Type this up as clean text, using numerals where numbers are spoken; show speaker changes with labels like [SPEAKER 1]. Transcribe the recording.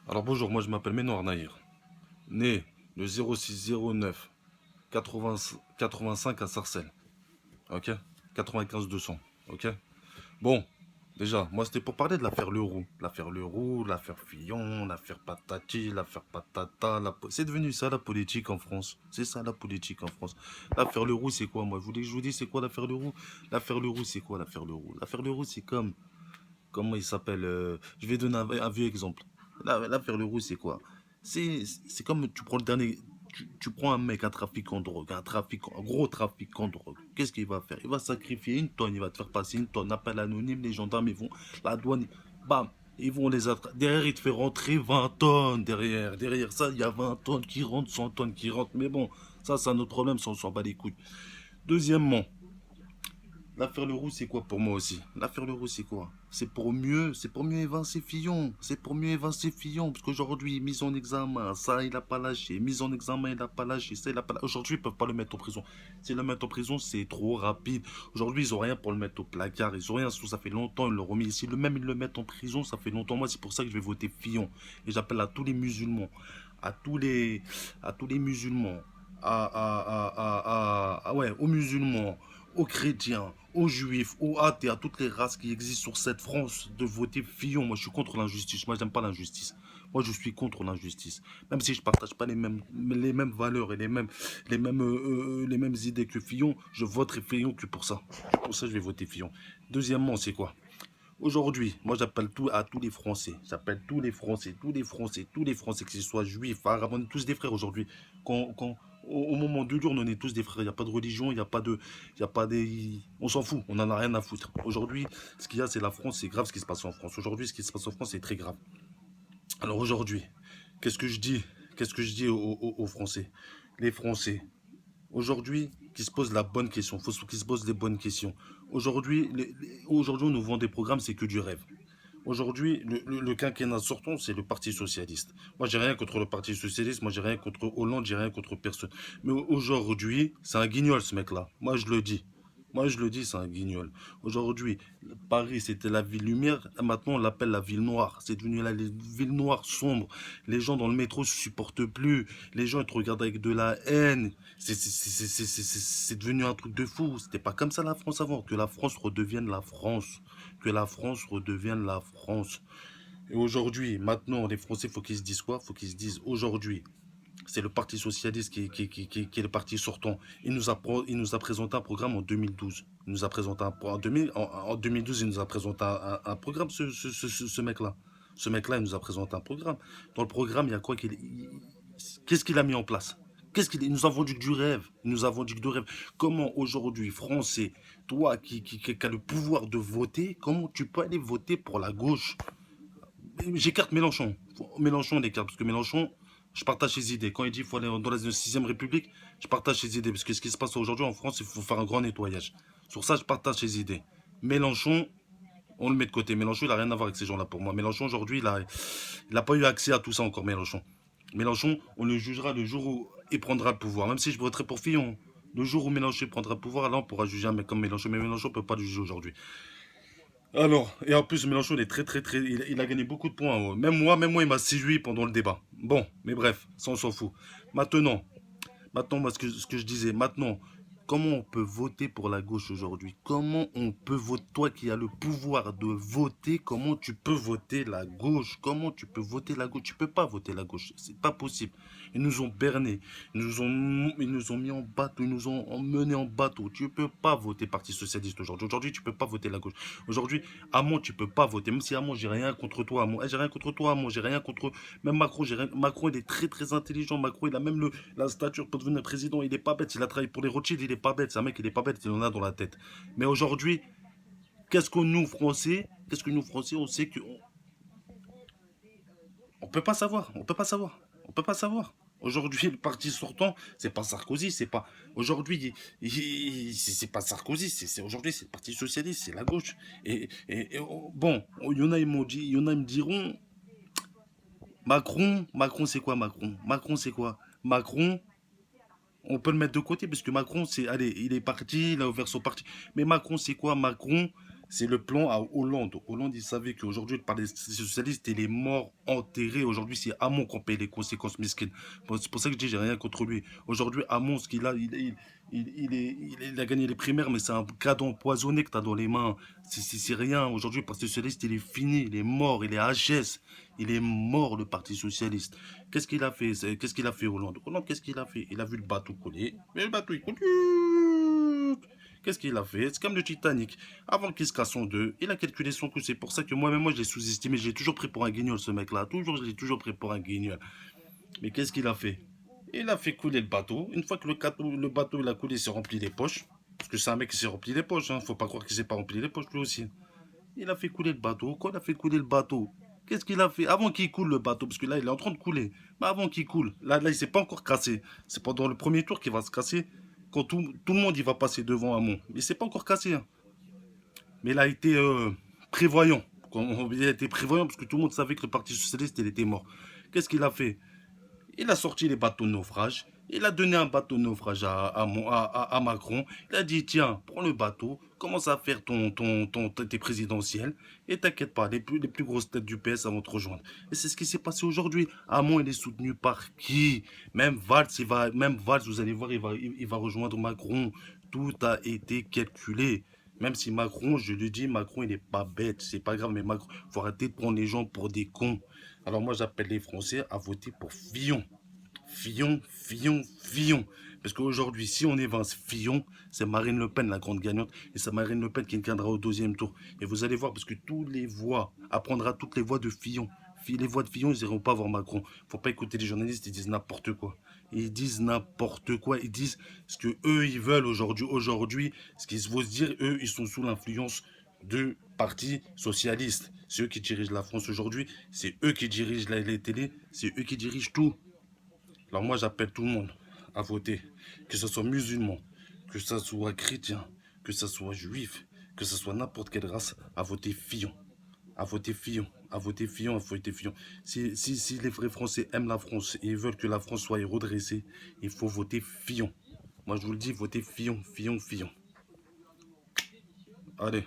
[SPEAKER 1] Alors bonjour, moi je m'appelle Ménoir Nahir, né le 0609 80 85 à Sarcelles, ok, 95 200, ok. Bon, déjà, moi c'était pour parler de l'affaire Leroux, l'affaire Fillon, l'affaire Patati, l'affaire Patata, c'est devenu ça la politique en France, c'est ça la politique en France. L'affaire Leroux c'est quoi, moi je vous dis c'est quoi l'affaire Leroux? L'affaire Leroux c'est quoi l'affaire Leroux? L'affaire Leroux c'est comme, comment il s'appelle, je vais donner un vieux exemple. L'affaire Leroux, c'est quoi? C'est comme tu prends le dernier. Tu prends un mec, un trafiquant de drogue, un gros trafiquant de drogue. Qu'est-ce qu'il va faire? Il va sacrifier une tonne, il va te faire passer une tonne. Appel anonyme, les gendarmes, ils vont. La douane, bam, ils vont les attraper. Derrière, il te fait rentrer 20 tonnes. Derrière ça, il y a 20 tonnes qui rentrent, 100 tonnes qui rentrent. Mais bon, ça, c'est un autre problème, ça, on s'en bat les couilles. Deuxièmement, l'affaire Leroux, c'est quoi pour moi aussi? L'affaire Leroux, c'est quoi? C'est pour mieux évincer Fillon. C'est pour mieux évincer Fillon. Parce qu'aujourd'hui, mise en examen, ça, il a pas lâché. Mise en examen, il a pas lâché. Ça, il a pas lâché. Aujourd'hui, ils peuvent pas le mettre en prison. Si le mettre en prison, c'est trop rapide. Aujourd'hui, ils ont rien pour le mettre au placard. Ils ont rien. Ça fait longtemps, ils l'ont remis. Si ils le mettent en prison, ça fait longtemps. Moi, c'est pour ça que je vais voter Fillon. Et j'appelle à tous les musulmans, à tous les, à tous les musulmans, ouais, aux musulmans, aux chrétiens, aux juifs, aux athées, à toutes les races qui existent sur cette France, de voter Fillon. Moi, je suis contre l'injustice. Moi, j'aime pas l'injustice. Moi, je suis contre l'injustice. Même si je partage pas les mêmes valeurs et les mêmes idées que Fillon, je voterai Fillon que pour ça. Pour ça, je vais voter Fillon. Deuxièmement, c'est quoi? Aujourd'hui, moi j'appelle à tous les Français, j'appelle tous les Français, que ce soit juifs, arabes, on est tous des frères aujourd'hui. Au moment de l'urne, on est tous des frères, il n'y a pas de religion, il y a pas des... On s'en fout, on n'en a rien à foutre. Aujourd'hui, ce qu'il y a, c'est la France, c'est grave ce qui se passe en France. Aujourd'hui, ce qui se passe en France, c'est très grave. Alors aujourd'hui, qu'est-ce que je dis? Qu'est-ce que je dis aux Français? Les Français, aujourd'hui, qui se posent la bonne question, faut qu'ils se posent les bonnes questions. Aujourd'hui, aujourd'hui, on nous vend des programmes, c'est que du rêve. Aujourd'hui, le quinquennat sortant, c'est le Parti Socialiste. Moi, j'ai rien contre le Parti Socialiste, moi, j'ai rien contre Hollande, j'ai rien contre personne. Mais aujourd'hui, c'est un guignol, ce mec-là. Moi, je le dis. Moi, je le dis, c'est un guignol. Aujourd'hui, Paris, c'était la ville lumière. Maintenant, on l'appelle la ville noire. C'est devenu la ville noire sombre. Les gens dans le métro ne supportent plus. Les gens, ils te regardent avec de la haine. C'est devenu un truc de fou. C'était pas comme ça la France avant. Que la France redevienne la France. Que la France redevienne la France. Et aujourd'hui, maintenant, les Français, faut qu'ils se disent quoi? Faut qu'ils se disent aujourd'hui, c'est le Parti Socialiste qui est le parti sortant. Il nous a présenté un programme en 2012. Il nous a présenté en 2012, il nous a présenté un programme, ce mec-là. Ce mec-là, il nous a présenté un programme. Dans le programme, il y a quoi qu'est-ce qu'il a mis en place? Il nous a vendu du rêve. Il nous a vendu du rêve. Comment aujourd'hui, Français, toi qui as le pouvoir de voter, comment tu peux aller voter pour la gauche? J'écarte Mélenchon. Mélenchon, on l'écarte, parce que Mélenchon, je partage ses idées. Quand il dit qu'il faut aller dans la 6ème République, je partage ses idées. Parce que ce qui se passe aujourd'hui en France, il faut faire un grand nettoyage. Sur ça, je partage ses idées. Mélenchon, on le met de côté. Mélenchon, il n'a rien à voir avec ces gens-là pour moi. Mélenchon, aujourd'hui, il a pas eu accès à tout ça encore, Mélenchon. Mélenchon, on le jugera le jour où il prendra le pouvoir. Même si je voterai pour Fillon. Le jour où Mélenchon prendra le pouvoir, là, on pourra juger un mec comme Mélenchon. Mais Mélenchon ne peut pas le juger aujourd'hui. Alors, et en plus, Mélenchon, il est très. Il a gagné beaucoup de points, hein. Même moi, il m'a séduit pendant le débat. Bon, mais bref, ça, on s'en fout. Maintenant, moi, ce que je disais, maintenant, comment on peut voter pour la gauche aujourd'hui? Comment on peut voter, toi qui as le pouvoir de voter, comment tu peux voter la gauche? Comment tu peux voter la gauche? Tu peux pas voter la gauche, c'est pas possible. Ils nous ont bernés, ils nous ont mis en bateau, ils nous ont emmenés en bateau. Tu peux pas voter Parti Socialiste aujourd'hui. Aujourd'hui, tu peux pas voter la gauche. Aujourd'hui, Hamon, tu peux pas voter. Même si Hamon, j'ai rien contre toi, Hamon. J'ai rien contre toi, Hamon. J'ai rien contre. Même Macron, Macron, il est très intelligent. Macron, il a même la stature pour devenir président. Il est pas bête. Il a travaillé pour les Rothschild. Il est pas bête. C'est un mec, il est pas bête. Il en a dans la tête. Mais aujourd'hui, qu'est-ce que nous, Français, on sait qu'on on peut pas savoir. On peut pas savoir. On peut pas savoir. Aujourd'hui, le parti sortant, c'est pas Sarkozy, c'est pas. Aujourd'hui, c'est pas Sarkozy, aujourd'hui, c'est le Parti Socialiste, c'est la gauche. Bon, il y en a, ils m'ont dit, il y en a, ils me diront, Macron, c'est quoi Macron? Macron, c'est quoi? Macron, on peut le mettre de côté, parce que Macron, allez, il est parti, il a ouvert son parti. Mais Macron, c'est quoi Macron? C'est le plan à Hollande. Hollande, il savait qu'aujourd'hui, le Parti socialiste, il est mort, enterré. Aujourd'hui, c'est Hamon qu'on paye les conséquences mesquines. Bon, c'est pour ça que je dis, j'ai rien contre lui. Aujourd'hui, Hamon, ce qu'il a, il a gagné les primaires, mais c'est un cadeau empoisonné que tu as dans les mains. C'est rien. Aujourd'hui, le Parti socialiste, il est fini, il est mort, il est HS. Il est mort, le Parti socialiste. Qu'est-ce qu'il a fait? Qu'est-ce qu'il a fait, Hollande? Hollande, qu'est-ce qu'il a fait? Il a vu le bateau couler. Mais le bateau, il coule. Qu'est-ce qu'il a fait? C'est comme le Titanic. Avant qu'il se casse en deux, il a calculé son coup. C'est pour ça que moi-même, moi, je l'ai sous-estimé. Je l'ai toujours pris pour un guignol, ce mec-là. Toujours, je l'ai toujours pris pour un guignol. Mais qu'est-ce qu'il a fait? Il a fait couler le bateau. Une fois que le bateau il a coulé, il s'est rempli les poches. Parce que c'est un mec qui s'est rempli les poches. Hein. Faut pas croire qu'il s'est pas rempli les poches, lui aussi. Il a fait couler le bateau. Quand il a fait couler le bateau, qu'est-ce qu'il a fait? Avant qu'il coule le bateau, parce que là, il est en train de couler. Mais avant qu'il coule, là il s'est pas encore cassé. C'est pendant le premier tour qu'il va se casser. Quand tout le monde il va passer devant Hamon. Mais c'est pas encore cassé. Hein. Mais il a été prévoyant. Il a été prévoyant parce que tout le monde savait que le Parti Socialiste, il était mort. Qu'est-ce qu'il a fait? Il a sorti les bateaux de naufrage. Il a donné un bateau de naufrage à Macron. Il a dit, tiens, prends le bateau, commence à faire tes présidentielles, et t'inquiète pas, les plus grosses têtes du PS vont te rejoindre. Et c'est ce qui s'est passé aujourd'hui. Hamon, il est soutenu par qui? Même Valls, même Valls, vous allez voir, il va rejoindre Macron. Tout a été calculé. Même si Macron, je le dis, Macron, il n'est pas bête. C'est pas grave, mais Macron, faut arrêter de prendre les gens pour des cons. Alors moi, j'appelle les Français à voter pour Fillon. Fillon, Fillon, Fillon. Parce qu'aujourd'hui, si on évince Fillon, c'est Marine Le Pen la grande gagnante. Et c'est Marine Le Pen qui gagnera au deuxième tour. Et vous allez voir, parce que toutes les voix, apprendra toutes les voix de Fillon. Les voix de Fillon, ils n'iront pas voir Macron. Faut pas écouter les journalistes, ils disent n'importe quoi. Ils disent n'importe quoi. Ils disent ce que eux ils veulent aujourd'hui. Aujourd'hui, ce qu'il faut se dire, eux, ils sont sous l'influence du Parti socialiste. C'est eux qui dirigent la France aujourd'hui. C'est eux qui dirigent les télés. C'est eux qui dirigent tout. Alors moi, j'appelle tout le monde à voter. Que ce soit musulman, que ce soit chrétien, que ce soit juif, que ce soit n'importe quelle race, à voter Fillon. À voter Fillon. À voter Fillon, à voter Fillon. Si les vrais Français aiment la France et veulent que la France soit redressée, il faut voter Fillon. Moi, je vous le dis, votez Fillon, Fillon, Fillon. Allez.